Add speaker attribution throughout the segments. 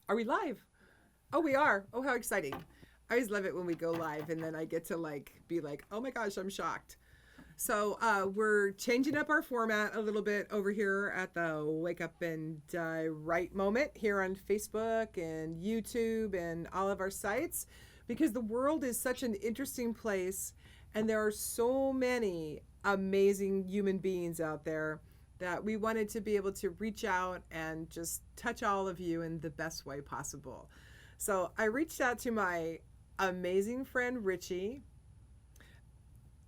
Speaker 1: Are we live? Oh, we are. Oh, how exciting. I always love it when we go live and then I get to be like, oh my gosh, I'm shocked. So we're changing up our format a little bit over here at the Wake Up and Right moment here on Facebook and YouTube and all of our sites because the world is such an interesting place and there are so many amazing human beings out there that we wanted to be able to reach out and just touch all of you in the best way possible. So I reached out to my amazing friend Richie,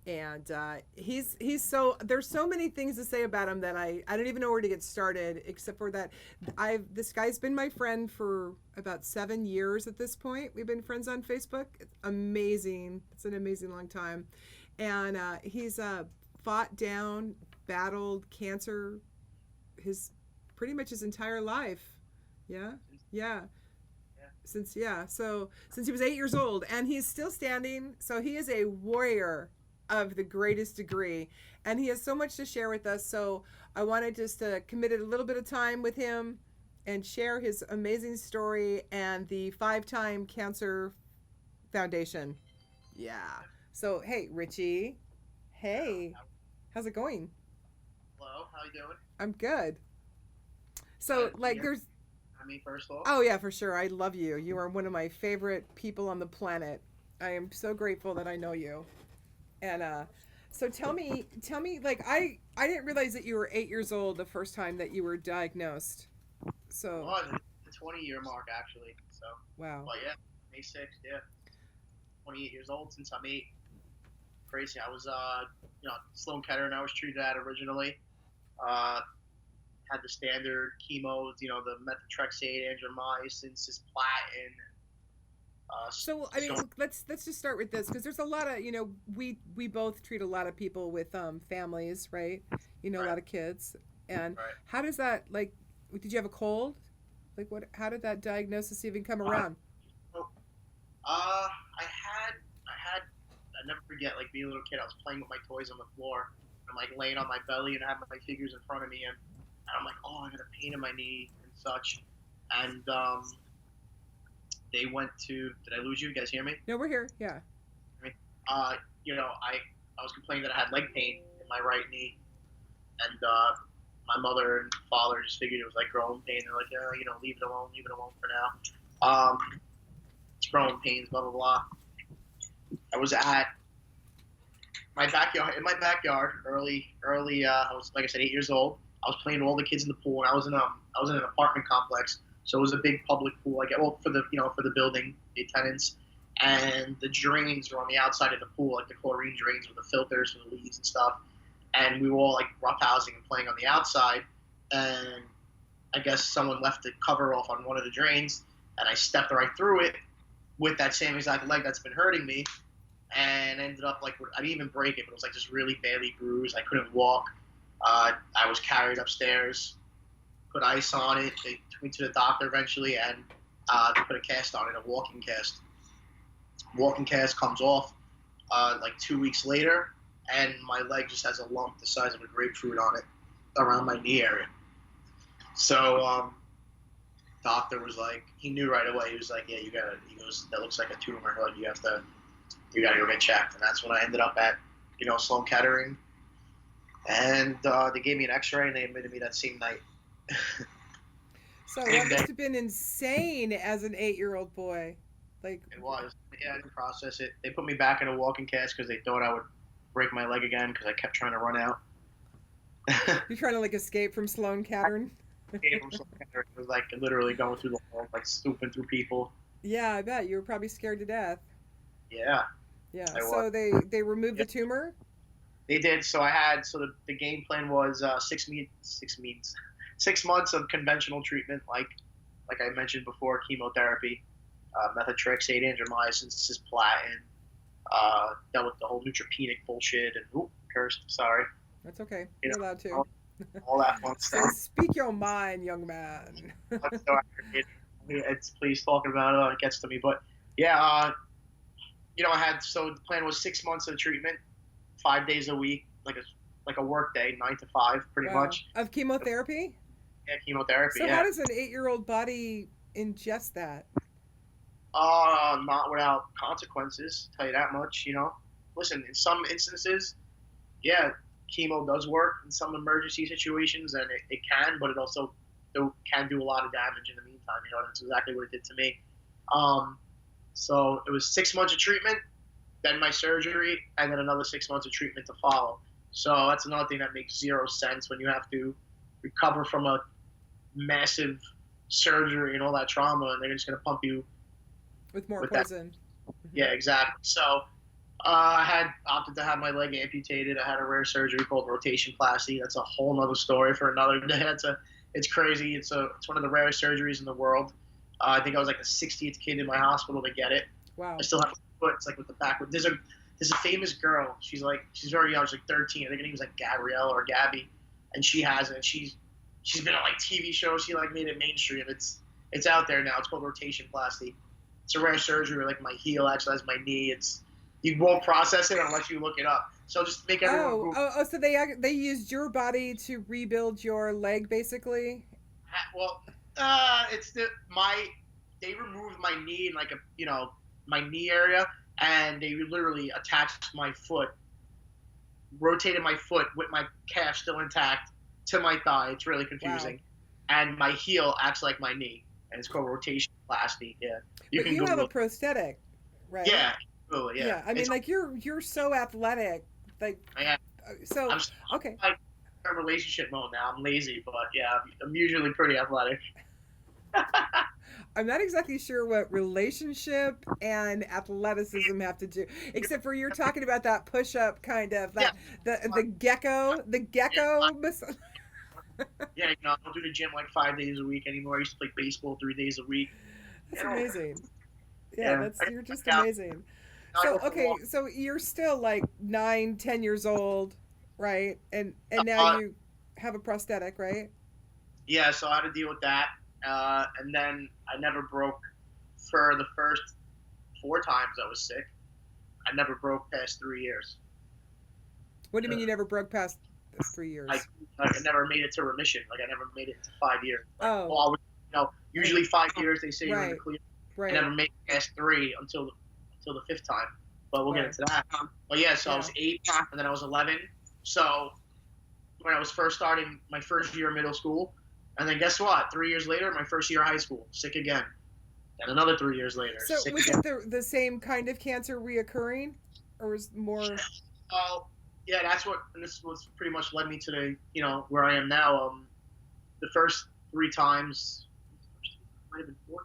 Speaker 1: and he's so there's so many things to say about him that I don't even know where to get started except for that I've this guy's been my friend for about 7 years at this point. We've been friends on Facebook. It's amazing. It's an amazing long time, and he's fought down, battled cancer his pretty much his entire life. Yeah, yeah.
Speaker 2: Yeah.
Speaker 1: Since he was 8 years old, and he's still standing. So he is a warrior of the greatest degree, and he has so much to share with us. So I wanted just to commit a little bit of time with him and share his amazing story and the 5-time cancer foundation. Yeah. So hey, Richie.
Speaker 2: Yeah.
Speaker 1: Hey, how's it going?
Speaker 2: Hello, how you doing?
Speaker 1: I'm good. So
Speaker 2: Glad to
Speaker 1: like
Speaker 2: hear
Speaker 1: there's
Speaker 2: from me first off.
Speaker 1: oh yeah, for sure. I love you. You are one of my favorite people on the planet. I am so grateful that I know you. And so tell me like I didn't realize that you were 8 years old the first time that you were diagnosed. So,
Speaker 2: Oh, the 20-year mark actually. So,
Speaker 1: wow.
Speaker 2: but yeah, May 6th, yeah. 28 years old since I'm 8. Crazy. I was Sloan Kettering I was treated at originally. Uh had the standard chemos, the methotrexate, andromycin, cisplatin,
Speaker 1: So, I
Speaker 2: just
Speaker 1: mean,
Speaker 2: going
Speaker 1: let's just start with this because there's a lot of, we both treat a lot of people with families, right? A
Speaker 2: right,
Speaker 1: lot of kids. And
Speaker 2: right.
Speaker 1: how does that like did you have a cold? Like what how did that diagnosis even come
Speaker 2: Uh,
Speaker 1: around?
Speaker 2: so, uh, I never forget, like being a little kid, I was playing with my toys on the floor. I'm like laying on my belly and I have my figures in front of me, and I'm like, oh, I got a pain in my knee and such. And they went to, did I lose you? You guys hear me?
Speaker 1: No, we're here. Yeah.
Speaker 2: Uh, I was complaining that I had leg pain in my right knee, and my mother and father just figured it was like growing pain. They're like, yeah, leave it alone for now. It's growing pains, blah blah blah. I was at my backyard in my backyard early. I was, like I said, 8 years old. I was playing with all the kids in the pool, and I was in an apartment complex, so it was a big public pool. Like, well, for the building, the tenants, and the drains were on the outside of the pool, like the chlorine drains with the filters for the leaves and stuff. And we were all like roughhousing and playing on the outside, and I guess someone left the cover off on one of the drains, and I stepped right through it with that same exact leg that's been hurting me, and ended up like I didn't even break it, but it was like just really badly bruised. I couldn't walk. I was carried upstairs, put ice on it. They took me to the doctor eventually, and they put a cast on it, a walking cast. Walking cast comes off like 2 weeks later, and my leg just has a lump the size of a grapefruit on it around my knee area. So doctor was like, he knew right away. He was like, yeah, you gotta. He goes, that looks like a tumor. Like you gotta go get checked. And that's when I ended up at, Sloan Kettering, and they gave me an X-ray and they admitted me that same night.
Speaker 1: So that
Speaker 2: And then
Speaker 1: must have been insane as an 8-year-old boy. Like,
Speaker 2: it was, yeah, I didn't process it. They put me back in a walking cast because they thought I would break my leg again because I kept trying to run out.
Speaker 1: you're trying to like escape from Sloan Kettering.
Speaker 2: Came from Sloan Kettering. It was like literally going through the wall, like swooping through people.
Speaker 1: Yeah, I bet you were probably scared to death.
Speaker 2: Yeah,
Speaker 1: Yeah.
Speaker 2: I was.
Speaker 1: So they removed
Speaker 2: Yeah,
Speaker 1: the tumor.
Speaker 2: they did. So the game plan was 6 months of conventional treatment, like I mentioned before, chemotherapy, methotrexate, andromycin, cisplatin, dealt with the whole neutropenic bullshit, and cursed, sorry,
Speaker 1: That's okay.
Speaker 2: you
Speaker 1: You're
Speaker 2: know,
Speaker 1: allowed to.
Speaker 2: all, all that fun stuff.
Speaker 1: Speak your mind, young man.
Speaker 2: So it's please talking about it, it gets to me, but yeah, I had so the plan was 6 months of treatment, 5 days a week, like a work day, 9 to 5, pretty
Speaker 1: Wow.
Speaker 2: much.
Speaker 1: Of chemotherapy.
Speaker 2: Yeah, chemotherapy.
Speaker 1: So how
Speaker 2: Yeah,
Speaker 1: does an 8-year-old body ingest that?
Speaker 2: Not without consequences. Tell you that much. Listen, in some instances, yeah, chemo does work in some emergency situations, and it can, but it also can do a lot of damage in the meantime. That's exactly what it did to me. So it was 6 months of treatment, then my surgery, and then another 6 months of treatment to follow. So that's another thing that makes zero sense when you have to recover from a massive surgery and all that trauma, and they're just going to pump you
Speaker 1: With more
Speaker 2: with
Speaker 1: poison.
Speaker 2: that. Yeah, exactly. So I had opted to have my leg amputated. I had a rare surgery called rotationplasty. That's a whole nother story for another day. It's crazy. It's one of the rarest surgeries in the world. I think I was like the 60th kid in my hospital to get it.
Speaker 1: Wow.
Speaker 2: I still have my foot. It's like with the back. There's a famous girl. She's very young. She's like 13. I think her name was like Gabrielle or Gabby, and she has it. She's been on like TV shows. She like made it mainstream. It's out there now. It's called rotationplasty. It's a rare surgery where like my heel actually has my knee. You won't process it unless you look it up. So just make everyone.
Speaker 1: So they used your body to rebuild your leg, basically.
Speaker 2: Well, they removed my knee in like my knee area, and they literally attached my foot, rotated my foot with my calf still intact to my thigh. It's really confusing. Wow. And my heel acts like my knee, and it's called rotationplasty. Yeah.
Speaker 1: But you have a prosthetic, right?
Speaker 2: Yeah. Absolutely, yeah.
Speaker 1: I mean, like you're so athletic, like. So
Speaker 2: I'm
Speaker 1: okay.
Speaker 2: I'm relationship mode now. I'm lazy, but yeah, I'm usually pretty athletic.
Speaker 1: I'm not exactly sure what relationship and athleticism have to do, except for you're talking about that push-up kind of the gecko.
Speaker 2: Yeah, I don't do the gym like 5 days a week anymore. I used to play baseball 3 days a week.
Speaker 1: That's amazing. Yeah, you're just amazing. So okay, so you're still like 9-10 years old, right? And now you have a prosthetic, right?
Speaker 2: Yeah, so I had to deal with that, and then I never broke for the first 4 times I was sick. I never broke past 3 years.
Speaker 1: What do you mean you never broke past 3 years?
Speaker 2: I never made it to remission. Like I never made it to 5 years.
Speaker 1: Oh.
Speaker 2: Usually 5 years they say you're in the clear.
Speaker 1: Right.
Speaker 2: I never made it past 3 until the 5th time. But we'll get into that. But yeah, so I was 8, and then I was 11. So when I was first starting my first year of middle school, and then guess what? 3 years later, my first year of high school, sick again. And another 3 years later,
Speaker 1: so
Speaker 2: sick
Speaker 1: was
Speaker 2: again.
Speaker 1: it the same kind of cancer reoccurring, or was more?
Speaker 2: Yeah, and this was pretty much led me to the where I am now. The first 3 times, might have been 4.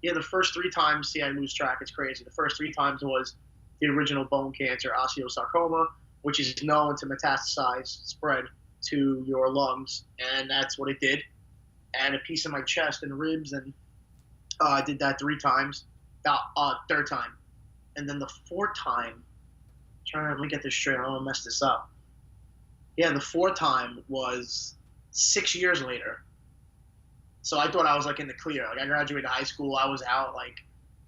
Speaker 2: Yeah, the first 3 times. See, I lose track. It's crazy. The first 3 times was the original bone cancer, osteosarcoma, which is known to metastasize, spread to your lungs, and that's what it did. And a piece of my chest and ribs, and I did that 3 times. Third time, and then the 4th time. Let me get this straight. I don't want to mess this up. Yeah, the 4th time was 6 years later. So I thought I was like in the clear. Like I graduated high school, I was out like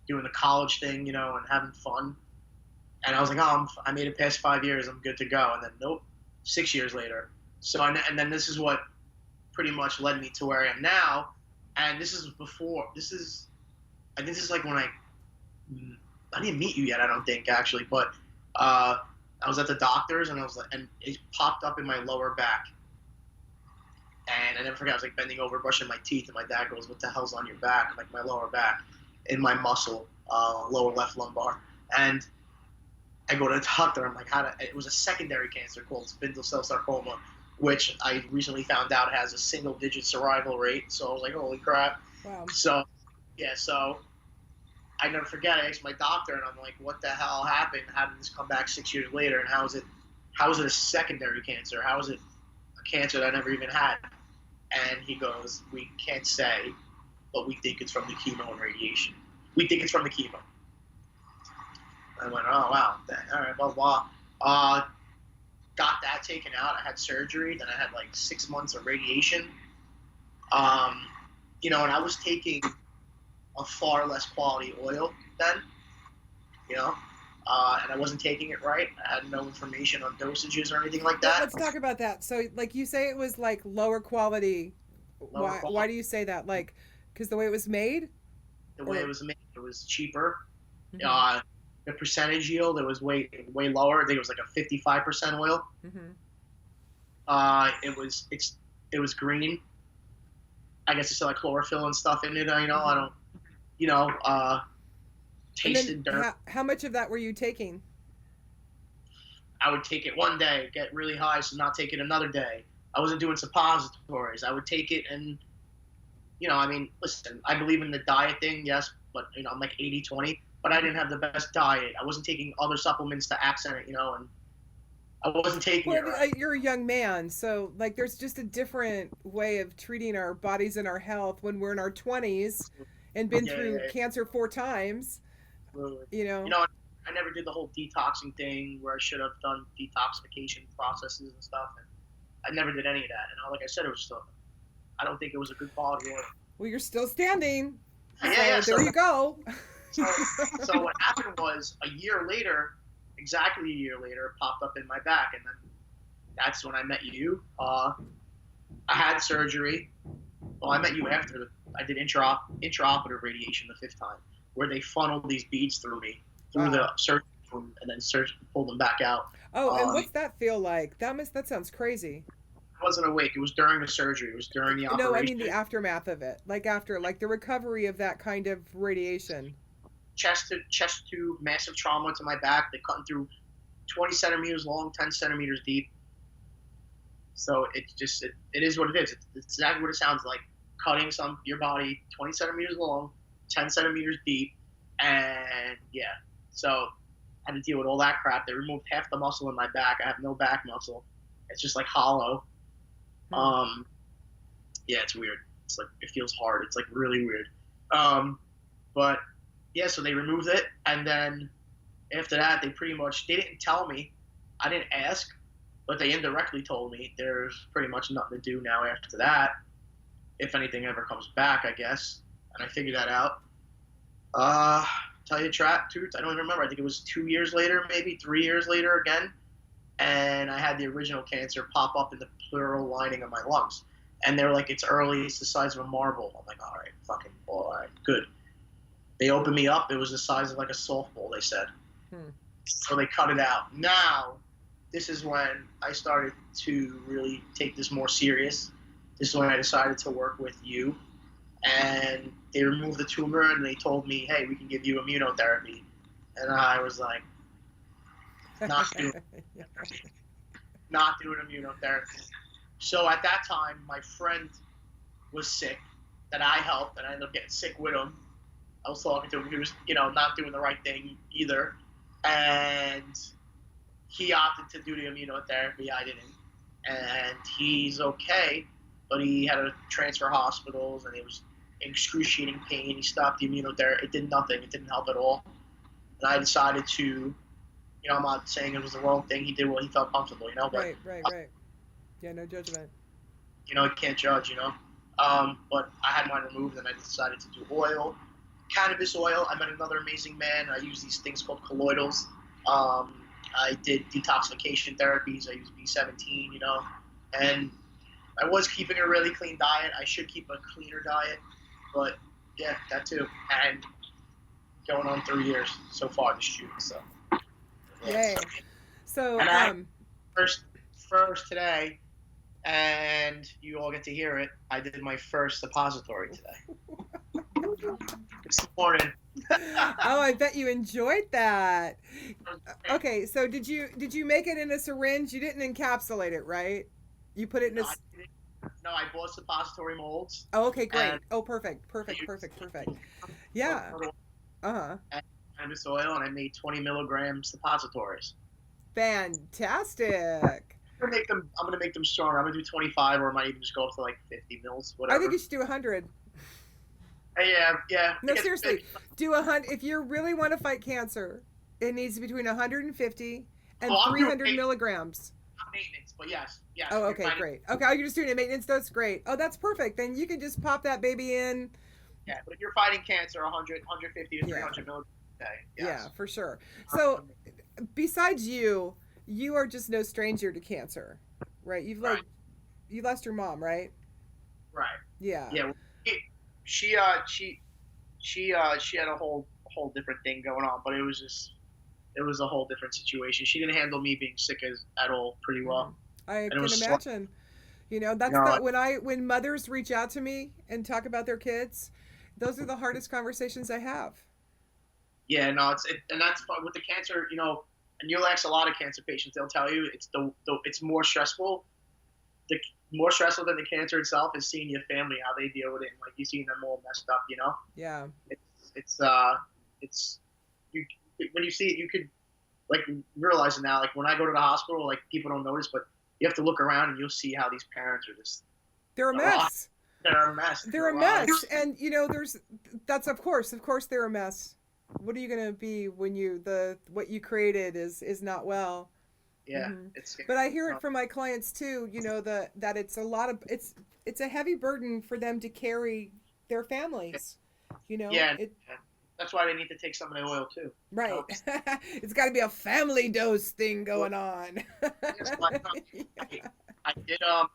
Speaker 2: doing the college thing, and having fun. And I was like, I made it past 5 years, I'm good to go. And then nope, 6 years later. So and then this is what pretty much led me to where I am now. And this is before. I think this is like when I didn't meet you yet. I don't think actually, but I was at the doctor's and and it popped up in my lower back. And I never forget, I was like bending over, brushing my teeth, and my dad goes, "What the hell's on your back?" I'm like, my lower back, in my muscle, lower left lumbar. And I go to the doctor. I'm like, it was a secondary cancer called spindle cell sarcoma, which I recently found out has a single-digit survival rate. So I was like, holy crap.
Speaker 1: Wow.
Speaker 2: So, yeah, I never forget, I asked my doctor, and I'm like, what the hell happened? How did this come back 6 years later? And how is it a secondary cancer? How is it a cancer that I never even had? And he goes, we can't say, but we think it's from the chemo and radiation. We think it's from the chemo. I went, oh, wow. All right, blah, blah. Got that taken out. I had surgery. Then I had like 6 months of radiation. And I was taking a far less quality oil then, and I wasn't taking it right. I had no information on dosages or anything like that.
Speaker 1: Let's talk about that. So, like you say, it was like lower quality. Why do you say that? Like, Because the way it was made?
Speaker 2: The way it was made, it was cheaper.
Speaker 1: Mm-hmm.
Speaker 2: The percentage yield, it was way lower. I think it was like a 55% oil.
Speaker 1: Mm-hmm.
Speaker 2: It was green. I guess it's like chlorophyll and stuff in it. I don't, tasted dirt.
Speaker 1: How much of that were you taking?
Speaker 2: I would take it one day, get really high, so not take it another day. I wasn't doing suppositories. I would take it and, listen, I believe in the diet thing, yes, but, I'm like 80-20, but I didn't have the best diet. I wasn't taking other supplements to accent it, and I wasn't taking it right.
Speaker 1: You're a young man, so, like, there's just a different way of treating our bodies and our health when we're in our 20s and been through cancer 4 times,
Speaker 2: I never did the whole detoxing thing where I should have done detoxification processes and stuff, and I never did any of that. And like I said, I don't think it was a good quality oil.
Speaker 1: Well, you're still standing.
Speaker 2: Yeah.
Speaker 1: There you go.
Speaker 2: So what happened was exactly a year later, it popped up in my back, and then that's when I met you. I had surgery. Well, I met you after I did intraoperative radiation the 5th time, where they funneled these beads through me, through the surgery room, and then surgery pulled them back out.
Speaker 1: Oh, and what's that feel like? That sounds crazy.
Speaker 2: I wasn't awake. It was during the surgery. It was during the operation.
Speaker 1: No, I mean the aftermath of it. Like after, like the recovery of that kind of radiation.
Speaker 2: Chest tube, massive trauma to my back. They cut through 20 centimeters long, 10 centimeters deep. So it is what it is. It's exactly what it sounds like. Cutting your body 20 centimeters long, 10 centimeters deep, and yeah. So I had to deal with all that crap. They removed half the muscle in my back. I have no back muscle. It's just like hollow. Yeah, it's weird. It's like, it feels hard. It's like really weird. But yeah, so they removed it, and then after that, they didn't tell me. I didn't ask, but they indirectly told me there's pretty much nothing to do now after that. If anything ever comes back, I guess. And I figured that out. Tell you the truth, I don't even remember. I think it was 2 years later, maybe 3 years later again. And I had the original cancer pop up in the pleural lining of my lungs. And they're like, it's early, it's the size of a marble. I'm like, all right, good. They opened me up, it was the size of like a softball, they said. So they cut it out. Now, this is when I started to really take this more serious. This is when I decided to work with you. And they removed the tumor and they told me, hey, we can give you immunotherapy. And I was like, not doing immunotherapy. So at that time, my friend was sick that I helped, and I ended up getting sick with him. I was talking to him. He was, not doing the right thing either. And he opted to do the immunotherapy. I didn't. And he's okay, but he had to transfer hospitals, and it was excruciating pain. He stopped the immunotherapy. It did nothing. It didn't help at all. And I decided to, I'm not saying it was the wrong thing. He did what he felt comfortable, but
Speaker 1: Right. Yeah, no judgment.
Speaker 2: I can't judge, but I had mine removed, and I decided to do oil. Cannabis oil. I met another amazing man. I use these things called colloidals. I did detoxification therapies. I used B17, and I was keeping a really clean diet. I should keep a cleaner diet, but yeah, that too. And going on 3 years so far this shoot, so.
Speaker 1: Yay. So,
Speaker 2: first today, and you all get to hear it, I did my first suppository today. This morning.
Speaker 1: Oh, I bet you enjoyed that. Okay, so did you make it in a syringe? You didn't encapsulate it, right? You put it in a...
Speaker 2: No, I bought suppository molds.
Speaker 1: Oh, okay, great. Oh, perfect. Yeah.
Speaker 2: And cannabis oil, and I made 20 milligram suppositories.
Speaker 1: Fantastic.
Speaker 2: I'm gonna make them stronger. I'm gonna do 25, or I might even just go up to like 50 mils, whatever.
Speaker 1: I think you should do 100.
Speaker 2: Yeah.
Speaker 1: No, seriously, do 100. If you really want to fight cancer, it needs to be between 150 and 300 milligrams.
Speaker 2: Maintenance, but yes.
Speaker 1: Oh, okay, great. Okay, you're just doing it maintenance. That's great. Oh, that's perfect. Then you can just pop that baby in.
Speaker 2: Yeah, but if you're fighting cancer, 100, 150 to 300 milligrams a day. Yes.
Speaker 1: Yeah, for sure. So, besides you are just no stranger to cancer, right? You lost your mom, right?
Speaker 2: Right.
Speaker 1: Yeah.
Speaker 2: Yeah. she had a whole different thing going on, but it was a whole different situation. She didn't handle me being sick at all pretty well,
Speaker 1: I
Speaker 2: and it
Speaker 1: can
Speaker 2: was
Speaker 1: imagine. You know,
Speaker 2: you
Speaker 1: that's
Speaker 2: know
Speaker 1: the
Speaker 2: like,
Speaker 1: when mothers reach out to me and talk about their kids, those are the hardest conversations I have.
Speaker 2: yeah, no, and that's fun with the cancer, and you'll ask a lot of cancer patients, they'll tell you it's more stressful. The more stressful than the cancer itself is seeing your family, how they deal with it, and like you seeing them all messed up.
Speaker 1: Yeah.
Speaker 2: It's you when you see it, you could like realize it now. Like when I go to the hospital, like people don't notice, but you have to look around and you'll see how these parents are just
Speaker 1: They're a
Speaker 2: a lot.
Speaker 1: mess.
Speaker 2: They're a mess.
Speaker 1: They're a mess. And you know, that's of course they're a mess. What are you going to be when what you created is not well?
Speaker 2: Yeah, it's
Speaker 1: But I hear it from my clients too, you know, that it's a lot of it's a heavy burden for them to carry their families. You know,
Speaker 2: yeah. That's why they need to take some of the oil too.
Speaker 1: right. It's got to be a family dose thing going
Speaker 2: Well,
Speaker 1: on.
Speaker 2: yes, I did I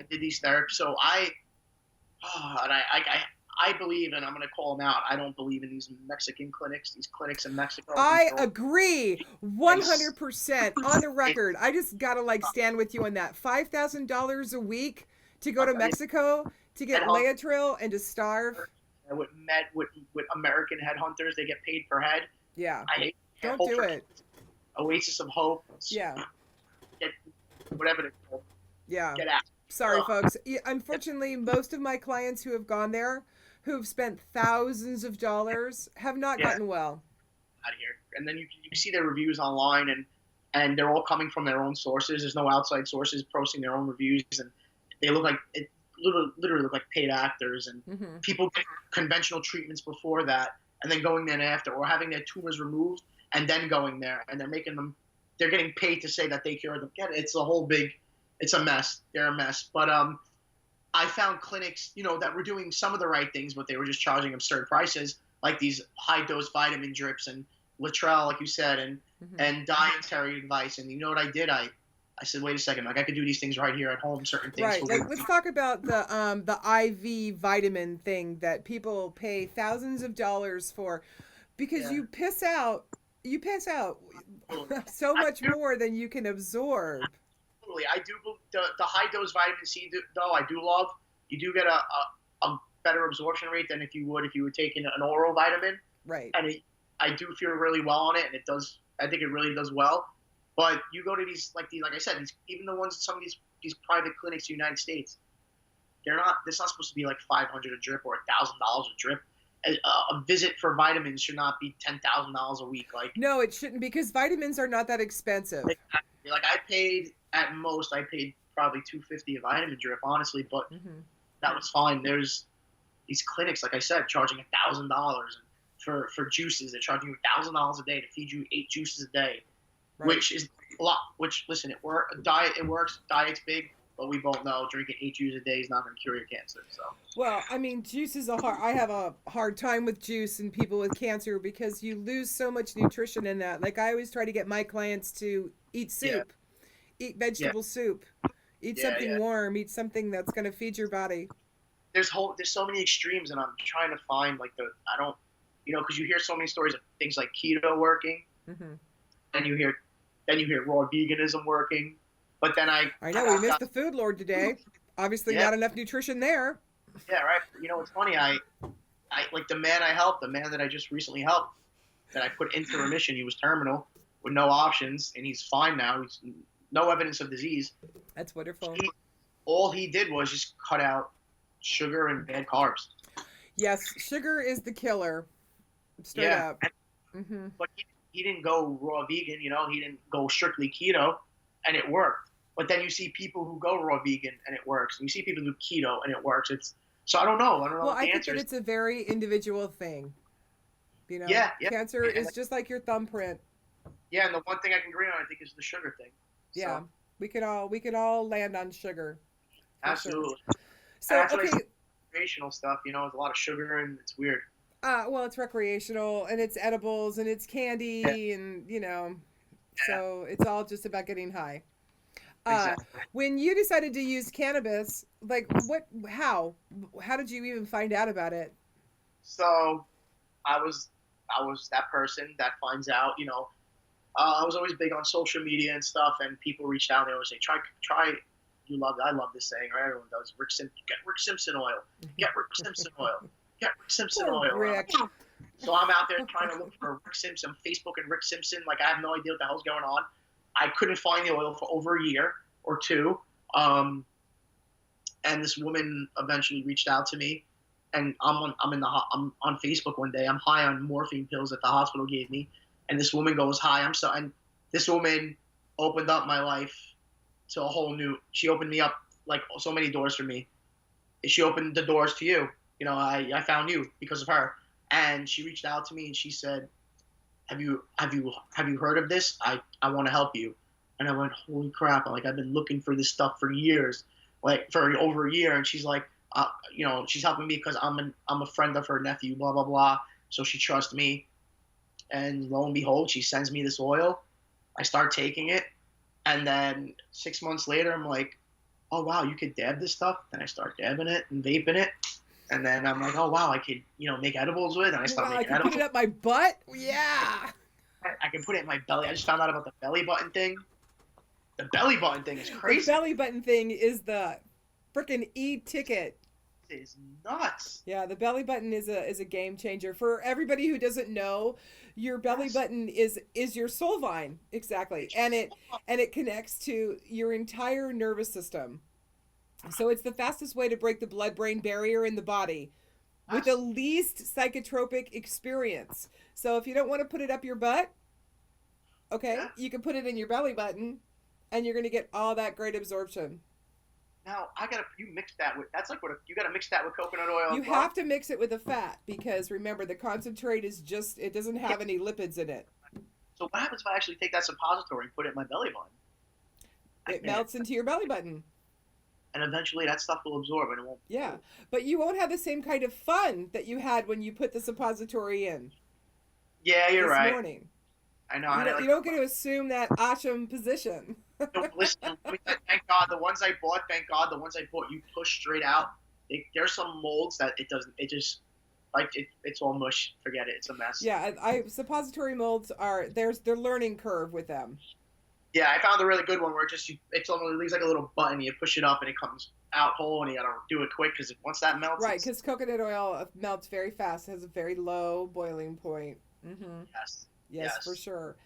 Speaker 2: did these therapies. So and I believe, and I'm going to call them out. I don't believe in these Mexican clinics, these clinics in Mexico.
Speaker 1: I agree 100% on the record. I just got to like stand with you on that. $5,000 a week to go to Mexico to get Laetrile and to starve.
Speaker 2: With American headhunters, they get paid per head.
Speaker 1: Yeah.
Speaker 2: I hate
Speaker 1: Don't do it.
Speaker 2: Oasis of Hope.
Speaker 1: Yeah.
Speaker 2: Get whatever they call.
Speaker 1: Yeah.
Speaker 2: Get out.
Speaker 1: Sorry, folks. Unfortunately, most of my clients who have gone there, who've spent thousands of dollars, have not gotten well.
Speaker 2: Out of here. And then you see their reviews online, and they're all coming from their own sources. There's no outside sources posting their own reviews, and they look like it literally look like paid actors, and people get conventional treatments before that, and then going there after, or having their tumors removed and then going there, and they're getting paid to say that they cured them. It's a whole big. It's a mess. They're a mess. But I found clinics, that were doing some of the right things, but they were just charging absurd prices, like these high-dose vitamin drips and Latrell, like you said, and dietary advice. And you know what I did? I said, wait a second, like I could do these things right here at home, certain things.
Speaker 1: Right. Like, let's talk about the IV vitamin thing that people pay thousands of dollars for, because you piss out so much more than you can absorb.
Speaker 2: I do the high dose vitamin C though. I do love. You do get a better absorption rate than if you were taking an oral vitamin.
Speaker 1: Right.
Speaker 2: And I do feel really well on it, and it does. I think it really does well. But you go to these like I said, even the ones at some of these private clinics in the United States, they're not. It's not supposed to be like $500 a drip or $1,000 a drip. A visit for vitamins should not be $10,000 a week. Like
Speaker 1: no, it shouldn't, because vitamins are not that expensive.
Speaker 2: Like I paid probably $250 a vitamin drip, honestly, but that was fine. There's these clinics, like I said, charging $1,000 for juices. They're charging you $1,000 a day to feed you 8 juices a day, which is a lot. Which listen, it works. Diet's big. But we both know drinking 8 juices a day is not going to cure your cancer. So.
Speaker 1: Well, I mean, juice is I have a hard time with juice in people with cancer, because you lose so much nutrition in that. Like I always try to get my clients to eat soup, eat vegetable soup, eat something warm, eat something that's going to feed your body.
Speaker 2: There's so many extremes, and I'm trying to find because you hear so many stories of things like keto working, and you hear raw veganism working. But then I
Speaker 1: know we missed the food lord today. Obviously, not enough nutrition there.
Speaker 2: Yeah, right. It's funny. I like the man I helped, the man that I just recently helped, that I put into remission. He was terminal with no options, and he's fine now. He's no evidence of disease.
Speaker 1: That's wonderful.
Speaker 2: All he did was just cut out sugar and bad carbs.
Speaker 1: Yes, sugar is the killer. Straight up.
Speaker 2: But he didn't go raw vegan. He didn't go strictly keto, and it worked. But then you see people who go raw vegan and it works. And you see people do keto and it works. So I don't know.
Speaker 1: Well, I think that it's a very individual thing. Cancer is just like your thumbprint.
Speaker 2: Yeah, and the one thing I can agree on, I think, is the sugar thing.
Speaker 1: Yeah, so. we could all land on sugar.
Speaker 2: Absolutely.
Speaker 1: Sure. So
Speaker 2: recreational stuff, there's a lot of sugar and it's weird.
Speaker 1: Well, it's recreational and it's edibles and it's candy and so it's all just about getting high.
Speaker 2: Exactly.
Speaker 1: When you decided to use cannabis, like how did you even find out about it?
Speaker 2: So I was that person that finds out. I was always big on social media and stuff, and people reached out. And they always say, try. I love this saying, right? Everyone does. Get Rick Simpson oil. Get Rick Simpson oil. Get Rick Simpson
Speaker 1: Poor
Speaker 2: oil.
Speaker 1: Rick.
Speaker 2: So I'm out there trying to look for Rick Simpson, Facebook and Rick Simpson. Like, I have no idea what the hell's going on. I couldn't find the oil for over a year or two. And this woman eventually reached out to me, and I'm on Facebook one day. I'm high on morphine pills that the hospital gave me, and this woman goes, "Hi, and this woman opened up my life to a whole new. She opened me up like so many doors for me. She opened the doors to you. I found you because of her, and she reached out to me and she said, have you heard of this? I want to help you." And I went, "Holy crap!" I'm like, "I've been looking for this stuff for years, like for over a year." And she's like, she's helping me because I'm a friend of her nephew, blah blah blah. So she trusts me, and lo and behold, she sends me this oil. I start taking it, and then 6 months later, I'm like, "Oh wow, you could dab this stuff." Then I start dabbing it and vaping it, and then I'm like, "Oh wow, I could make edibles with it." And I start
Speaker 1: Wow, I
Speaker 2: making
Speaker 1: can
Speaker 2: edibles.
Speaker 1: put it up my butt. Yeah.
Speaker 2: I can put it in my belly. I just found out about the belly button thing. The belly button thing is
Speaker 1: The
Speaker 2: crazy.
Speaker 1: belly button thing is the freaking e-ticket.
Speaker 2: It is nuts.
Speaker 1: Yeah, the belly button is a game changer for everybody who doesn't know. Your belly button is your soul vine, exactly, and it connects to your entire nervous system. So it's the fastest way to break the blood-brain barrier in the body with the least psychotropic experience. So if you don't want to put it up your butt, okay,
Speaker 2: Yeah.
Speaker 1: you can put it in your belly button, and you're gonna get all that great absorption.
Speaker 2: Now you mix that with you gotta mix that with coconut oil.
Speaker 1: You have to mix it with a fat because remember the concentrate is it doesn't have any lipids in it.
Speaker 2: So what happens if I actually take that suppository and put it in my belly button?
Speaker 1: It melts into your belly button.
Speaker 2: And eventually that stuff will absorb and it won't.
Speaker 1: Yeah, but you won't have the same kind of fun that you had when you put the suppository in.
Speaker 2: Yeah, you're
Speaker 1: this
Speaker 2: right.
Speaker 1: Morning.
Speaker 2: I know.
Speaker 1: You don't get to assume that asham position.
Speaker 2: Listen, thank God the ones I bought. Thank God the ones I bought. You push straight out. There's some molds that it doesn't. It just it's all mush. Forget it. It's a mess.
Speaker 1: Yeah, suppository molds there's their learning curve with them.
Speaker 2: Yeah, I found a really good one where it leaves like a little button. You push it up and it comes out whole, and you gotta do it quick because once that melts.
Speaker 1: Right, because coconut oil melts very fast. It has a very low boiling point. Mm-hmm. Yes, for sure.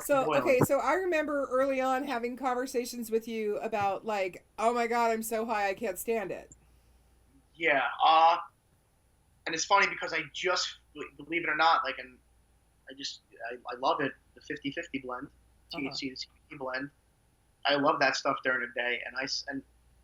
Speaker 1: So I remember early on having conversations with you about like, oh my God, I'm so high I can't stand it.
Speaker 2: Yeah, and it's funny because I just, believe it or not, like, and I love it, the 50-50 blend, THC to CBD blend. I love that stuff during the day, and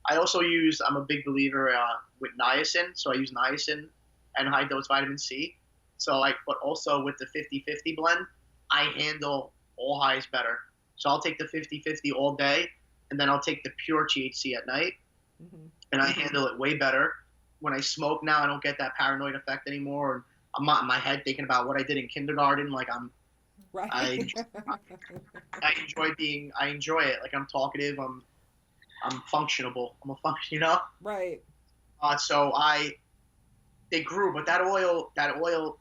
Speaker 2: I also I'm a big believer with niacin, so I use niacin and high dose vitamin C. So but also with the 50-50 blend, I handle all highs better. So I'll take the 50-50 all day, and then I'll take the pure THC at night, and I handle it way better. When I smoke now, I don't get that paranoid effect anymore. And I'm not in my head thinking about what I did in kindergarten. Like I enjoy it. Like I'm talkative. I'm functionable. I'm a function,
Speaker 1: Right.
Speaker 2: So they grew, but that oil,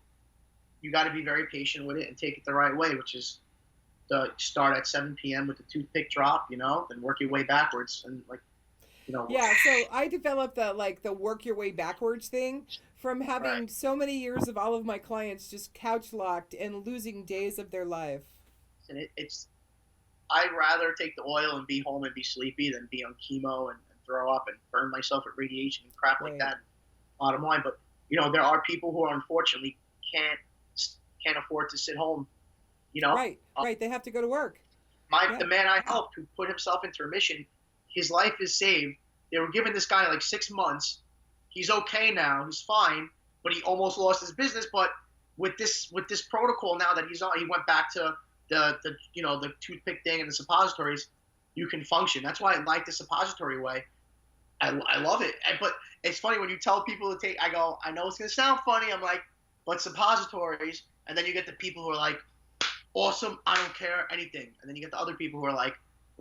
Speaker 2: you got to be very patient with it and take it the right way, which is to start at 7 p.m. with the toothpick drop, then work your way backwards and
Speaker 1: Yeah, so I developed the work your way backwards thing from having so many years of all of my clients just couch locked and losing days of their life.
Speaker 2: And I'd rather take the oil and be home and be sleepy than be on chemo and throw up and burn myself at radiation and crap like that. Bottom line, but there are people who are unfortunately can't afford to sit home.
Speaker 1: Right. They have to go to work.
Speaker 2: The man I helped who put himself into remission, his life is saved. They were giving this guy like 6 months. He's okay now. He's fine, but he almost lost his business. But with this protocol now that he's on, he went back to the toothpick thing and the suppositories. You can function. That's why I like the suppository way. I love it. But it's funny when you tell people to take. I go, I know it's gonna sound funny. I'm like, but suppositories, and then you get the people who are like, awesome, I don't care anything, and then you get the other people who are like,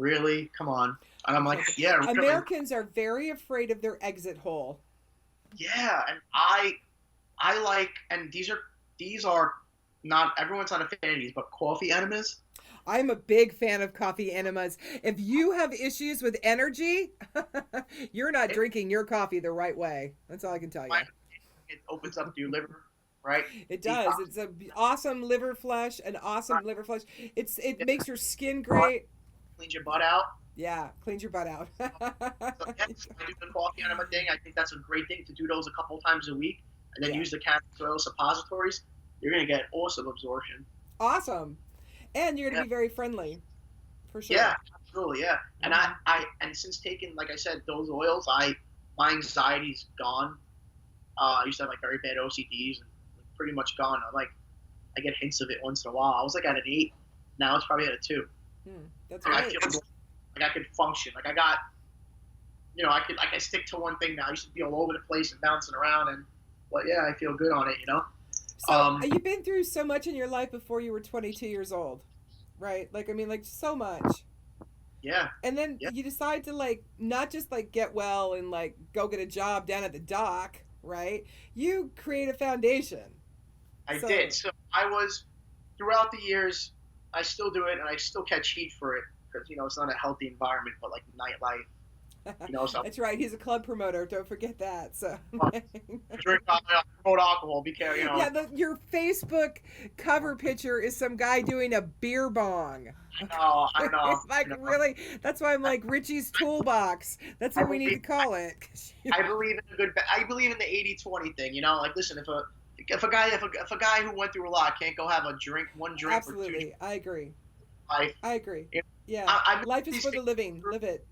Speaker 2: really? Come on. And I'm like, yeah, really?
Speaker 1: Americans are very afraid of their exit hole.
Speaker 2: Yeah, and I like, and these are not everyone's not a fan of these, but coffee enemas.
Speaker 1: I'm a big fan of coffee enemas. If you have issues with energy, you're not
Speaker 2: It,
Speaker 1: drinking your coffee the right way. That's all I can tell you.
Speaker 2: it opens up your liver, right?
Speaker 1: It does.
Speaker 2: Detox,
Speaker 1: It's a awesome liver flush, an awesome liver flush. It
Speaker 2: yeah,
Speaker 1: makes your skin great.
Speaker 2: cleans your butt out.
Speaker 1: Yeah, cleans your butt out.
Speaker 2: So yes, I do the coffee enema thing. I think that's a great thing to do those a couple times a week, and then
Speaker 1: Yeah.
Speaker 2: use the cannabis oil suppositories. You're gonna get awesome absorption.
Speaker 1: Awesome. And you're going
Speaker 2: Yeah,
Speaker 1: to be very friendly, for sure.
Speaker 2: yeah, absolutely, yeah. And
Speaker 1: Mhm.
Speaker 2: and since taking, like I said, those oils, my anxiety's gone. I used to have like very bad OCDs and pretty much gone. I get hints of it once in a while. I was like at an 8. Now it's probably at a 2.
Speaker 1: That's
Speaker 2: And I
Speaker 1: great.
Speaker 2: feel like I could function. Like I got, I can stick to one thing now. I used to be all over the place and bouncing around, but yeah, I feel good on it.
Speaker 1: So you've been through so much in your life before you were 22 years old, right? Like, I mean, like so much.
Speaker 2: Yeah,
Speaker 1: And then
Speaker 2: yeah,
Speaker 1: you decide to like, not just like get well and like go get a job down at the dock, right? You create a foundation.
Speaker 2: I
Speaker 1: So,
Speaker 2: did. So I was throughout the years. I still do it, and I still catch heat for it because it's not a healthy environment, but like nightlife. So
Speaker 1: that's right. He's a club promoter. Don't forget that. So,
Speaker 2: drink promote alcohol. Be careful.
Speaker 1: yeah, your Facebook cover picture is some guy doing a beer bong.
Speaker 2: I know.
Speaker 1: Like really, that's why I'm like Richie's toolbox. That's
Speaker 2: I
Speaker 1: what we need to
Speaker 2: believe,
Speaker 1: call it.
Speaker 2: I believe in I believe in the 80-20 thing. Like listen, if a guy who went through a lot can't go have one drink or two,
Speaker 1: Absolutely, I agree.
Speaker 2: life.
Speaker 1: I agree.
Speaker 2: You
Speaker 1: Yeah,
Speaker 2: I'm in
Speaker 1: life is
Speaker 2: these
Speaker 1: for the
Speaker 2: Facebook
Speaker 1: living.
Speaker 2: groups-
Speaker 1: Live it.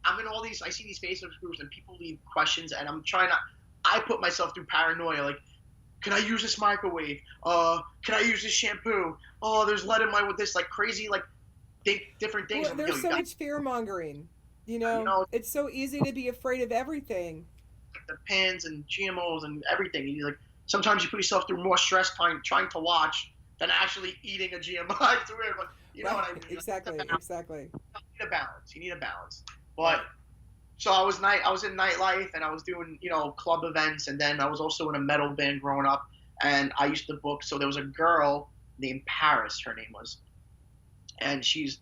Speaker 2: I'm in all these. I see these Facebook groups and people leave questions, and I'm trying to. I put myself through paranoia. Like, can I use this microwave? Can I use this shampoo? Oh, there's lead in my with this like crazy like different things.
Speaker 1: Well, there's so much fear mongering. It's so easy to be afraid of everything.
Speaker 2: The pans and GMOs and everything. You like sometimes you put yourself through more stress trying to watch than actually eating a GMO. It's weird, but you know what I mean.
Speaker 1: Exactly.
Speaker 2: You need a balance. You need a balance. But so I was in nightlife and I was doing club events, and then I was also in a metal band growing up, and I used to book. So there was a girl named Paris. Her name was, and she's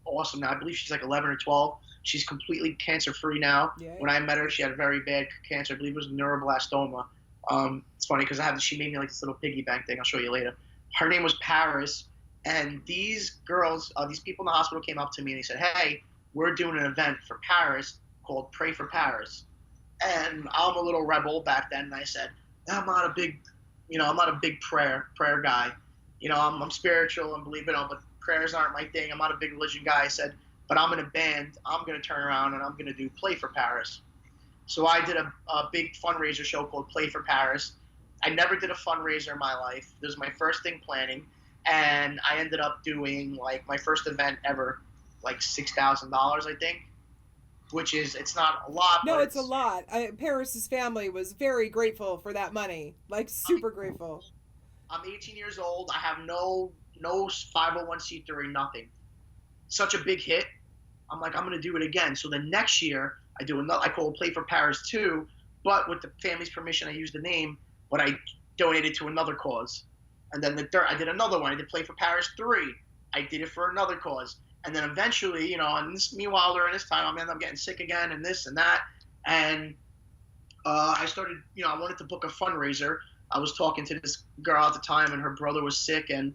Speaker 2: awesome now. I believe she's like 11 or 12. She's completely cancer free now.
Speaker 1: Yeah.
Speaker 2: When I met her, she had very bad cancer. I believe it was neuroblastoma. It's funny because she made me like this little piggy bank thing. I'll show you later. Her name was Paris, and these girls, these people in the hospital came up to me and they said, "Hey, we're doing an event for Paris called Pray for Paris." And I'm a little rebel back then, and I said, I'm not a big prayer guy. I'm spiritual and believe it all, but prayers aren't my thing. I'm not a big religion guy. I said, but I'm in a band. I'm going to turn around and I'm going to do Play for Paris. So I did a big fundraiser show called Play for Paris. I never did a fundraiser in my life. This was my first thing planning, and I ended up doing like my first event ever, like $6,000, I think, which is it's not a lot.
Speaker 1: No,
Speaker 2: but
Speaker 1: it's a lot. Paris's family was very grateful for that money, like super grateful.
Speaker 2: I'm 18 years old. I have no 501c3, nothing. Such a big hit. I'm like, I'm gonna do it again. So the next year, I do another. I call it Play for Paris 2, but with the family's permission, I used the name, but I donated to another cause. And then the third, I did another one. I did Play for Paris 3. I did it for another cause. And then eventually, meanwhile during this time, I'm ended up getting sick again and this and that. And I started, I wanted to book a fundraiser. I was talking to this girl at the time, and her brother was sick, and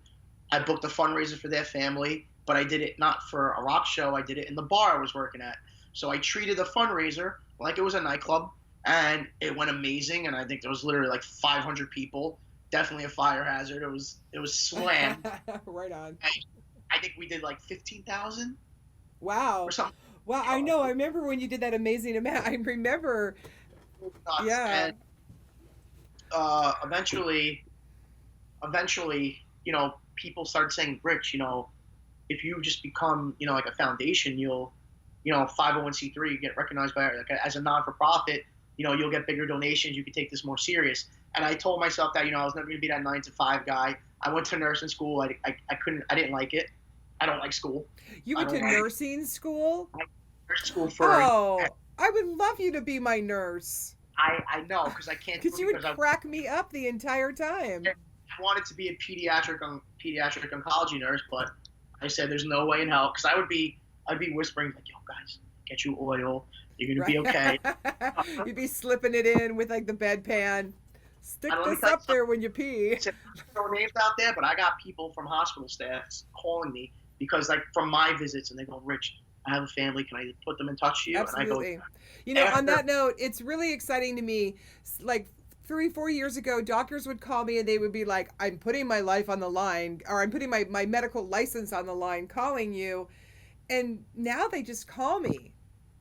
Speaker 2: I booked a fundraiser for their family. But I did it not for a rock show. I did it in the bar I was working at. So I treated the fundraiser like it was a nightclub, and it went amazing. And I think there was literally like 500 people. Definitely a fire hazard. It was slammed.
Speaker 1: Right on.
Speaker 2: I think we did like 15,000.
Speaker 1: Wow.
Speaker 2: Or something.
Speaker 1: Wow, I know. I remember when you did that amazing amount. I remember. Yeah.
Speaker 2: And eventually, people started saying, Rich, if you just become, like a foundation, you'll, 501c3, you get recognized by like as a non-for-profit, you'll get bigger donations. You can take this more serious. And I told myself that, I was never going to be that 9 to 5 guy. I went to nursing school. I didn't like it. I don't like school.
Speaker 1: You
Speaker 2: I
Speaker 1: went
Speaker 2: don't
Speaker 1: to
Speaker 2: like
Speaker 1: nursing school?
Speaker 2: school for.
Speaker 1: Oh, I would love you to be my nurse.
Speaker 2: I know because I can't do
Speaker 1: Because
Speaker 2: it
Speaker 1: you would
Speaker 2: because
Speaker 1: crack me up the entire time.
Speaker 2: I wanted to be a pediatric oncology nurse, but I said there's no way in hell because I'd be whispering like, yo guys, get you oil, you're gonna be
Speaker 1: Right.
Speaker 2: okay.
Speaker 1: You'd be slipping it in with like the bedpan. Stick
Speaker 2: Let me
Speaker 1: this
Speaker 2: tell you
Speaker 1: up
Speaker 2: something.
Speaker 1: there when you pee.
Speaker 2: Throw names out there, but I got people from hospital staffs calling me because like from my visits and they go, Rich, I have a family, can I put them in touch with you? And I go,
Speaker 1: Absolutely. You know, on
Speaker 2: after
Speaker 1: that note, it's really exciting to me. Like 3, 4 years ago, doctors would call me and they would be like, I'm putting my life on the line, or I'm putting my medical license on the line, calling you. And now they just call me.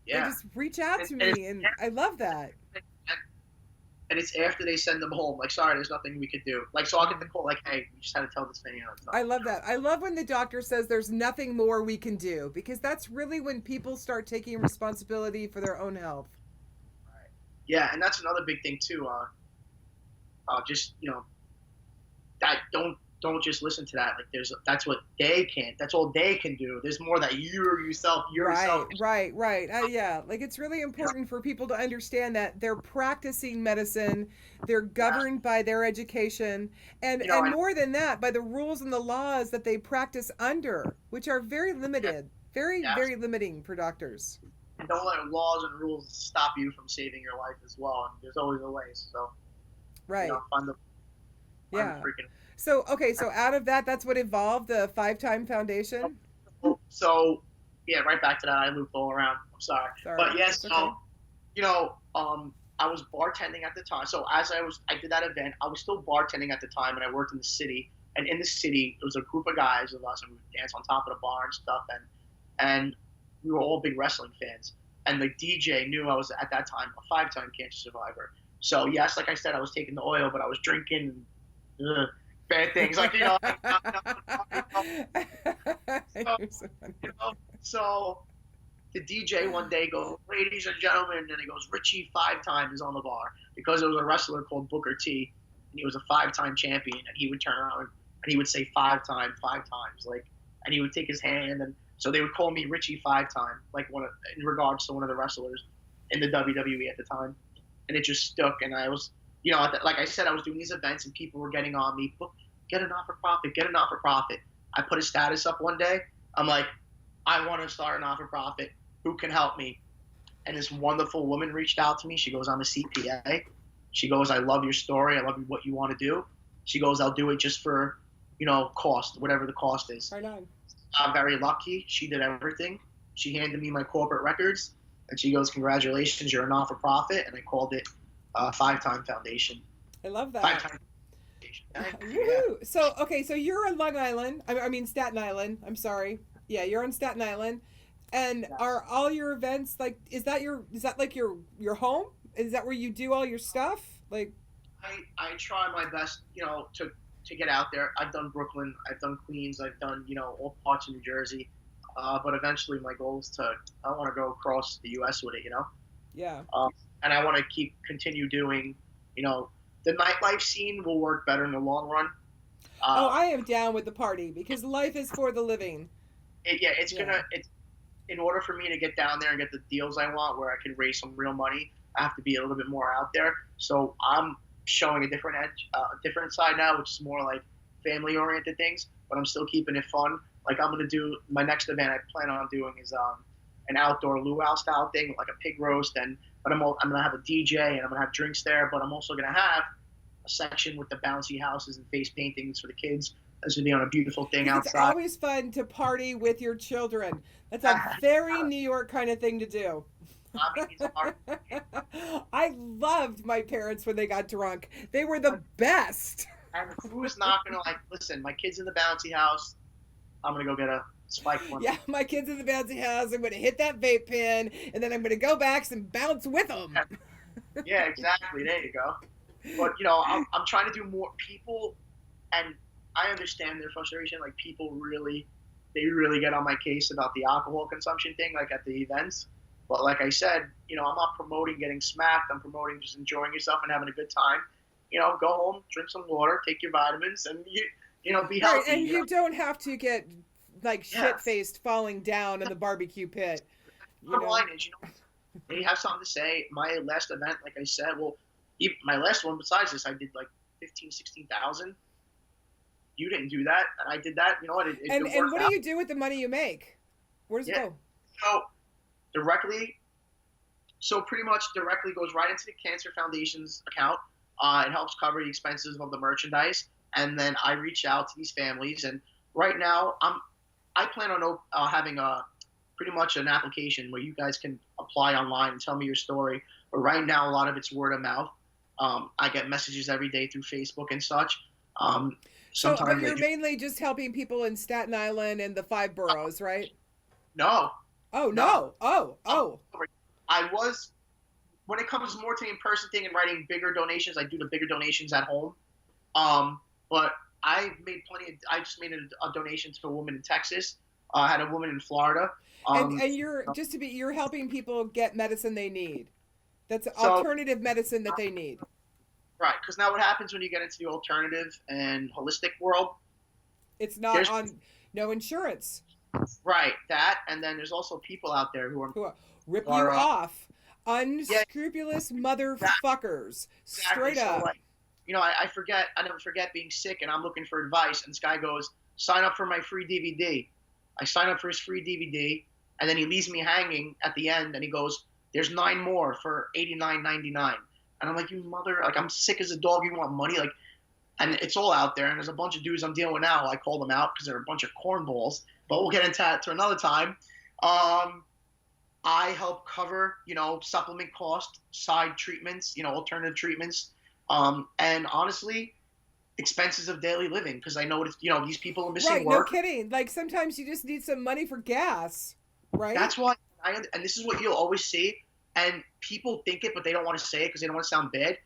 Speaker 1: They
Speaker 2: yeah.
Speaker 1: just reach out
Speaker 2: And,
Speaker 1: to
Speaker 2: and,
Speaker 1: me. And I love that.
Speaker 2: and it's after they send them home. Like, sorry, there's nothing we could do. Like, so I'll get the call, like, hey, we just had to tell this thing, it's not,
Speaker 1: I love that. I love when the doctor says there's nothing more we can do, because that's really when people start taking responsibility for their own health.
Speaker 2: Right. Yeah, and that's another big thing too. Just that don't just listen to that. Like that's what they can. That's all they can do. There's more that yourself.
Speaker 1: Right. Yeah, like it's really important for people to understand that they're practicing medicine, they're governed by their education, and more than that, by the rules and the laws that they practice under, which are very limited, very limiting for doctors.
Speaker 2: And don't let laws and rules stop you from saving your life as well. And there's always a way. So
Speaker 1: right,
Speaker 2: find the
Speaker 1: yeah.
Speaker 2: freaking.
Speaker 1: So out of that, that's what evolved the 5-Time Foundation.
Speaker 2: So yeah, right back to that. I looped all around. I'm sorry. But yes, okay. I was bartending at the time. So as I did that event, I was still bartending at the time, and I worked in the city. And in the city, there was a group of guys of us, and we would dance on top of the bar and stuff. And we were all big wrestling fans. And the DJ knew I was at that time a 5-time cancer survivor. So yes, like I said, I was taking the oil, but I was drinking. Bad things like so the DJ one day goes, ladies and gentlemen, and he goes, Richie 5-time is on the bar, because there was a wrestler called Booker T, and he was a 5-time champion, and he would turn around and he would say 5-time 5 times, like, and he would take his hand, and so they would call me Richie 5-time, like in regards to one of the wrestlers in the WWE at the time, and it just stuck, and I was. Like I said, I was doing these events and people were getting on me, get a not-for-profit, get a not-for-profit. I put a status up one day. I'm like, I want to start a not-for-profit. Who can help me? And this wonderful woman reached out to me. She goes, I'm a CPA. She goes, I love your story. I love what you want to do. She goes, I'll do it just for, cost, whatever the cost is.
Speaker 1: Right on.
Speaker 2: I'm very lucky. She did everything. She handed me my corporate records, and she goes, congratulations, you're a not-for-profit. And I called it 5-Time Foundation.
Speaker 1: I love that.
Speaker 2: 5-Time.
Speaker 1: Woohoo! So you're on Long Island. I mean Staten Island. I'm sorry. Yeah, you're on Staten Island. And yes. Are all your events like? Is that like your home? Is that where you do all your stuff? Like,
Speaker 2: I try my best, to get out there. I've done Brooklyn. I've done Queens. I've done all parts of New Jersey. But eventually, my goal is I want to go across the U.S. with it.
Speaker 1: Yeah.
Speaker 2: And I want to continue doing, the nightlife scene will work better in the long run.
Speaker 1: I am down with the party, because life is for the living.
Speaker 2: It's in order for me to get down there and get the deals I want, where I can raise some real money, I have to be a little bit more out there. So I'm showing a different different side now, which is more like family oriented things, but I'm still keeping it fun. Like I'm gonna do my next event I plan on doing is an outdoor luau style thing, like a pig roast, but I'm gonna have a DJ and I'm gonna have drinks there, but I'm also gonna have a section with the bouncy houses and face paintings for the kids. This would be on a beautiful thing outside.
Speaker 1: It's always fun to party with your children. That's a very New York kind of thing to do. I loved my parents when they got drunk. They were the best.
Speaker 2: And who's not gonna listen? My kid's in the bouncy house. I'm gonna go get a spike one.
Speaker 1: Yeah, my kid's in the bouncy house. I'm gonna hit that vape pen, and then I'm gonna go back and bounce with them.
Speaker 2: Yeah, exactly. There you go. But I'm trying to do more people, and I understand their frustration. Like people really get on my case about the alcohol consumption thing, like at the events. But like I said, I'm not promoting getting smacked. I'm promoting just enjoying yourself and having a good time. Go home, drink some water, take your vitamins, and be healthy.
Speaker 1: Right, and you don't have to get like
Speaker 2: Yeah.
Speaker 1: shit faced falling down in the barbecue pit. You
Speaker 2: Bottom
Speaker 1: know.
Speaker 2: line is, they have something to say. My last event, like I said, well, my last one besides this, I did like 15, 16,000. You didn't do that, and I did that. You know what? It
Speaker 1: And
Speaker 2: worked
Speaker 1: what do
Speaker 2: out.
Speaker 1: you do with the money you make? Where does it
Speaker 2: Yeah.
Speaker 1: go?
Speaker 2: So directly, so pretty much directly goes right into the Cancer Foundation's account. It helps cover the expenses of the merchandise, and then I reach out to these families. And right now, I plan on having a pretty much an application where you guys can apply online and tell me your story. But right now, a lot of it's word of mouth. I get messages every day through Facebook and such.
Speaker 1: So, but
Speaker 2: Sometimes
Speaker 1: you're mainly just helping people in Staten Island and the 5 boroughs, right?
Speaker 2: no,
Speaker 1: Oh
Speaker 2: no.
Speaker 1: no! Oh!
Speaker 2: I was, when it comes more to the in-person thing and writing bigger donations, I do the bigger donations at home. But I just made a donation to a woman in Texas. I had a woman in Florida.
Speaker 1: And you're helping people get medicine they need. That's
Speaker 2: So
Speaker 1: alternative medicine that they need.
Speaker 2: right, because now what happens when you get into the alternative and holistic world?
Speaker 1: It's not on no insurance.
Speaker 2: Right, that, and then there's also people out there who
Speaker 1: Rip you
Speaker 2: are,
Speaker 1: off. Unscrupulous motherfuckers. Straight
Speaker 2: So,
Speaker 1: up.
Speaker 2: like, I never forget being sick, and I'm looking for advice, and this guy goes, sign up for my free DVD. I sign up for his free DVD, and then he leaves me hanging at the end, and he goes, there's 9 more for $89.99. And I'm like, you mother, like, I'm sick as a dog, you want money? Like, and it's all out there, and there's a bunch of dudes I'm dealing with now. I call them out because they're a bunch of cornballs, but we'll get into that to another time. I help cover, supplement cost, side treatments, alternative treatments, and honestly, expenses of daily living, because I know these people are missing work.
Speaker 1: No kidding. Like sometimes you just need some money for gas, right?
Speaker 2: That's why, and this is what you'll always see, and people think it, but they don't want to say it because they don't want to sound bad.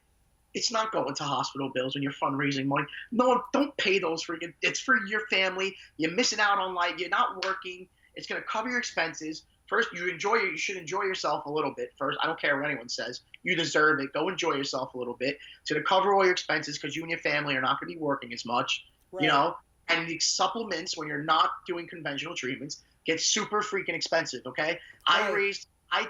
Speaker 2: It's not going to hospital bills when you're fundraising money. No, don't pay those it's for your family. You're missing out on life. You're not working. It's going to cover your expenses. First, you should enjoy yourself a little bit first. I don't care what anyone says. You deserve it. Go enjoy yourself a little bit. To cover all your expenses, because you and your family are not going to be working as much,
Speaker 1: right.
Speaker 2: And the supplements, when you're not doing conventional treatments, get super freaking expensive, okay?
Speaker 1: Right.
Speaker 2: I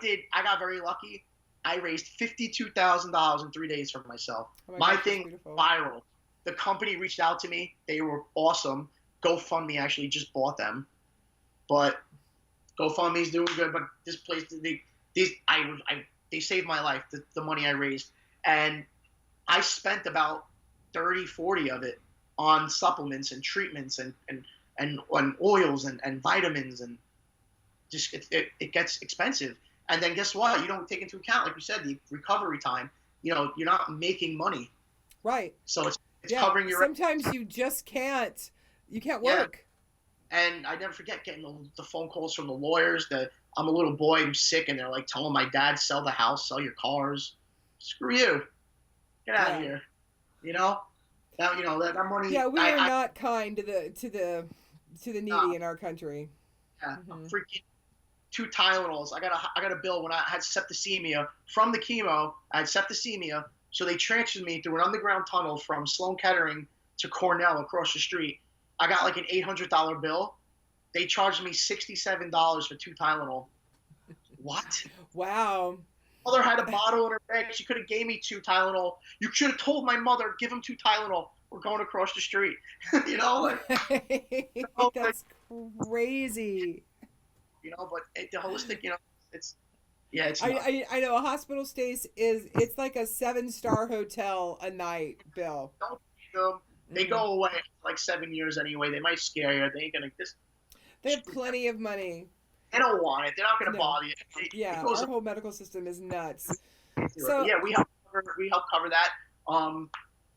Speaker 2: got very lucky. I raised $52,000 in 3 days for myself.
Speaker 1: Oh
Speaker 2: my
Speaker 1: gosh,
Speaker 2: thing viral. The company reached out to me. They were awesome. GoFundMe actually just bought them, but GoFundMe's doing good. But this place, they saved my life. The money I raised, and I spent about 30, 40 of it on supplements and treatments and on oils and vitamins, and just it gets expensive. And then guess what? You don't take into account, like you said, the recovery time. You're not making money.
Speaker 1: Right.
Speaker 2: So it's covering your.
Speaker 1: Sometimes you just can't. You can't work.
Speaker 2: Yeah. And I never forget getting the phone calls from the lawyers that I'm a little boy, I'm sick, and they're like telling my dad, sell the house, sell your cars. Screw you. Get out of here. Now, that money.
Speaker 1: Yeah, we are not kind to the needy in our country.
Speaker 2: Yeah, freaking 2 Tylenols. I got a bill when I had septicemia from the chemo. I had septicemia, so they transferred me through an underground tunnel from Sloan Kettering to Cornell across the street. I got like an $800 bill. They charged me $67 for 2 Tylenol. What?
Speaker 1: Wow.
Speaker 2: Mother had a bottle in her bag. She could have gave me 2 Tylenol. You should have told my mother, give him 2 Tylenol. We're going across the street. That's
Speaker 1: crazy.
Speaker 2: But the holistic, it's
Speaker 1: I know a hospital stays it's like a 7-star hotel a night bill.
Speaker 2: Don't feed them. They go away like 7 years anyway. They might scare you. They ain't gonna.
Speaker 1: They have plenty of money.
Speaker 2: They don't want it. They're not gonna bother you.
Speaker 1: Our whole medical system is nuts.
Speaker 2: So yeah, we help cover that.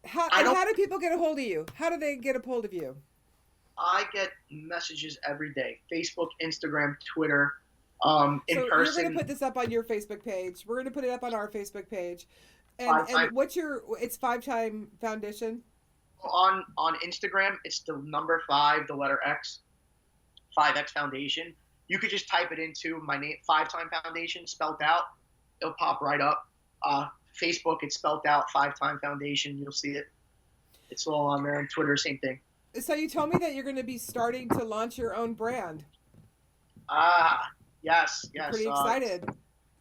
Speaker 1: How do people get a hold of you? How do they get a hold of you?
Speaker 2: I get messages every day. Facebook, Instagram, Twitter. In person.
Speaker 1: You're going to put this up on your Facebook page. We're going to put it up on our Facebook page. And what's it's 5-Time Foundation?
Speaker 2: On Instagram, it's the number 5, the letter X, 5X Foundation. You could just type it into my name, 5-Time Foundation, spelled out. It'll pop right up. Facebook, it's spelled out, 5-Time Foundation. You'll see it. It's all on there. And Twitter, same thing.
Speaker 1: So you told me that you're going to be starting to launch your own brand.
Speaker 2: Yes,
Speaker 1: I'm
Speaker 2: yes.
Speaker 1: pretty excited.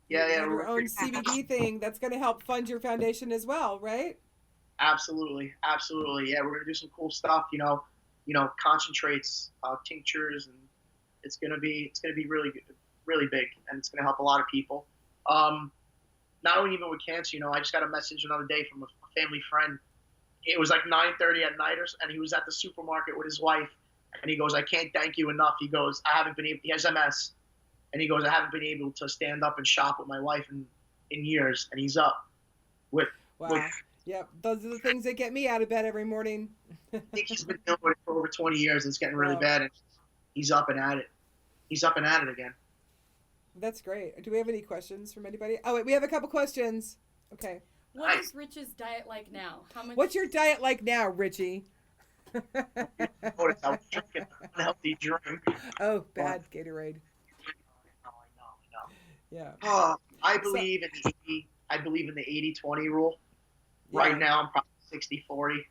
Speaker 2: Yeah,
Speaker 1: You
Speaker 2: yeah.
Speaker 1: have your own CBD thing that's going to help fund your foundation as well, right?
Speaker 2: Absolutely, absolutely. Yeah, we're gonna do some cool stuff. Concentrates, tinctures, and it's gonna be really really big, and it's gonna help a lot of people. Um, Not only even with cancer. I just got a message another day from a family friend. It was like 9:30 at night, and he was at the supermarket with his wife, and he goes, "I can't thank you enough." He goes, "I haven't been able." He has MS, and he goes, "I haven't been able to stand up and shop with my wife in years," and he's up with with.
Speaker 1: Wow. Yep. Those are the things that get me out of bed every morning.
Speaker 2: I think he's been dealing with it for over 20 years. And it's getting really
Speaker 1: Wow.
Speaker 2: bad, and he's up and at it. He's up and at it again.
Speaker 1: That's great. Do we have any questions from anybody? Oh, wait, we have a couple questions. Okay.
Speaker 3: What is Rich's diet like now? How much?
Speaker 1: What's your diet like now, Richie?
Speaker 2: Notice I was drinking an unhealthy drink.
Speaker 1: Oh, bad Gatorade.
Speaker 2: I know.
Speaker 1: Yeah.
Speaker 2: I believe in the 80-20 rule. Right now, I'm probably 60-40.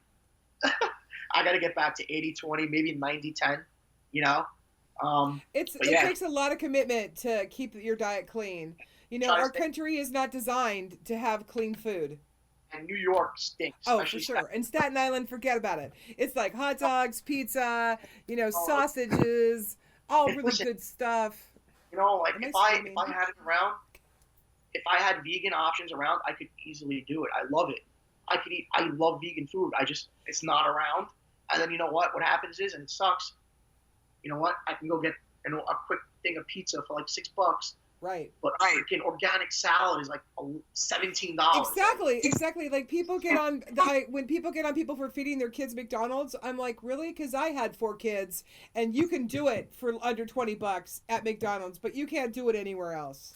Speaker 2: I got to get back to 80-20, maybe 90-10.
Speaker 1: It takes a lot of commitment to keep your diet clean. Our country is not designed to have clean food.
Speaker 2: And New York stinks.
Speaker 1: Oh, for sure. And Staten Island, forget about it. It's like hot dogs, pizza, sausages, all really good stuff.
Speaker 2: If I had it around, if I had vegan options around, I could easily do it. I love it. I love vegan food. It's not around. And then you know what? What happens is, and it sucks, you know what? I can go get a quick thing of pizza for like $6.
Speaker 1: Right.
Speaker 2: But freaking organic salad is like $17.
Speaker 1: Exactly. Like people get on when people get on people for feeding their kids McDonald's, I'm like, really? Because I had 4 kids, and you can do it for under $20 at McDonald's, but you can't do it anywhere else.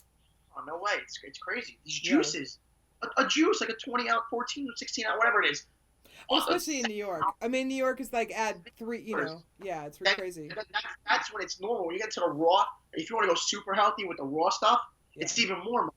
Speaker 2: Oh, no way! It's crazy. These juices, a juice like a 20-ounce, 14 or 16-ounce, whatever it is.
Speaker 1: Well, especially in New York. I mean, New York is like add 3. It's really crazy.
Speaker 2: That's when it's normal. When you get to the raw, if you want to go super healthy with the raw stuff, it's even more money.